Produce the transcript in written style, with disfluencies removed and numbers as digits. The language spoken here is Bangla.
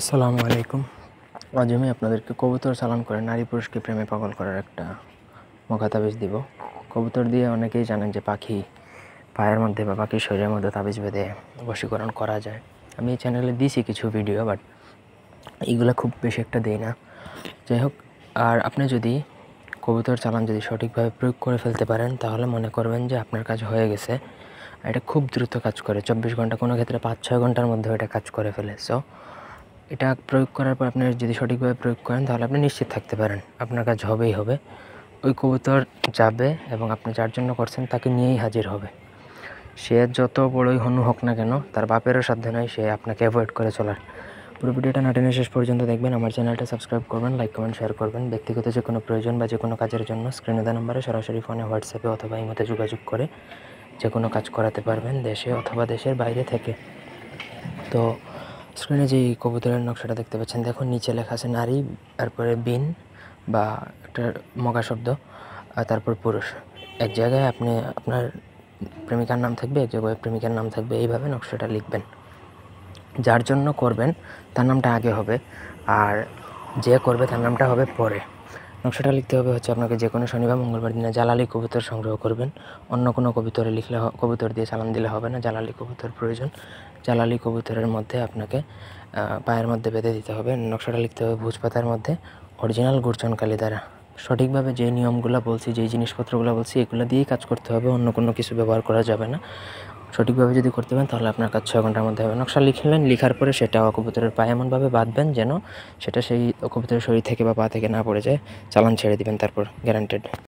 আসসালামু আলাইকুম। আজ আমি আপনাদেরকে কবুতর চালান করে নারী পুরুষকে প্রেমে পাগল করার একটা মখা তাবিজ দিব। কবুতর দিয়ে অনেকেই জানেন যে পাখি পায়ের মধ্যে বা পাখির শরীরের মধ্যে তাবিজ বেঁধে বশীকরণ করা যায়। আমি এই চ্যানেলে দিয়েছি কিছু ভিডিও, বাট এইগুলো খুব বেশি একটা দেই না। যাই হোক, আর আপনি যদি কবুতর চালান যদি সঠিকভাবে প্রয়োগ করে ফেলতে পারেন, তাহলে মনে করবেন যে আপনার কাজ হয়ে গেছে। এটা খুব দ্রুত কাজ করে, 24 ঘন্টা, কোনো ক্ষেত্রে 5-6 ঘন্টার মধ্যে এটা কাজ করে ফেলে। সো এটা প্রয়োগ করার পর আপনি যদি সঠিকভাবে প্রয়োগ করেন, তাহলে আপনি নিশ্চিত থাকতে পারেন আপনার কাজ হবেই হবে। ওই কবুতর যাবে এবং আপনি যার জন্য করছেন তাকে নিয়েই হাজির হবে। সে যত বড়ই হনু হোক না কেন, তার বাপেরও সাধ্য নয় সে আপনাকে অ্যাভয়েড করে চলার। পুরো ভিডিওটা না টেনে শেষ পর্যন্ত দেখবেন। আমার চ্যানেলটা সাবস্ক্রাইব করবেন, লাইক কমেন্ট শেয়ার করবেন। ব্যক্তিগত যে কোনো প্রয়োজন বা যে কোনো কাজের জন্য স্ক্রিনে দেওয়া নাম্বারে সরাসরি ফোনে, হোয়াটসঅ্যাপে অথবা ইমোতে যোগাযোগ করে যে কোনো কাজ করাতে পারবেন, দেশে অথবা দেশের বাইরে থেকে। তো স্ক্রিনে যে কবুতরের নকশাটা দেখতে পাচ্ছেন, দেখুন নিচে লেখা আছে নারী, তারপরে বিন বা একটা মগা শব্দ, আর তারপর পুরুষ। এক জায়গায় আপনি আপনার প্রেমিকার নাম থাকবে, এক জায়গায় প্রেমিকার নাম থাকবে। এইভাবে নকশাটা লিখবেন। যার জন্য করবেন তার নামটা আগে হবে, আর যে করবে তার নামটা হবে পরে। নকশাটা লিখতে হবে হচ্ছে আপনাকে যে কোনো শনিবার মঙ্গলবার দিনে জালালি কবুতর সংগ্রহ করবেন। অন্য কোনো কবুতরে লিখলে কবুতর দিয়ে চালান দিলে হবে না, জালালি কবুতর প্রয়োজন। জালালি কবুতরের মধ্যে আপনাকে পায়ের মধ্যে বেঁধে দিতে হবে। নকশাটা লিখতে হবে ভোজ পাতার মধ্যে অরিজিনাল গুরচন কালি দ্বারা। সঠিকভাবে যে নিয়মগুলো বলছি, যেই জিনিসপত্রগুলো বলছি, এগুলো দিয়েই কাজ করতে হবে, অন্য কোনো কিছু ব্যবহার করা যাবে না। সঠিকভাবে যদি করতে পারেন তাহলে আপনার কাজ 6 ঘন্টার মধ্যে হবে। নকশা লিখলেন, লিখার পরে সেটা কবুতরের পায়ে এমনভাবে বাঁধবেন যেন সেটা সেই কবুতরের শরীর থেকে বা পা থেকে না পড়ে যায়। চালান ছেড়ে দিবেন, তারপর গ্যারান্টেড।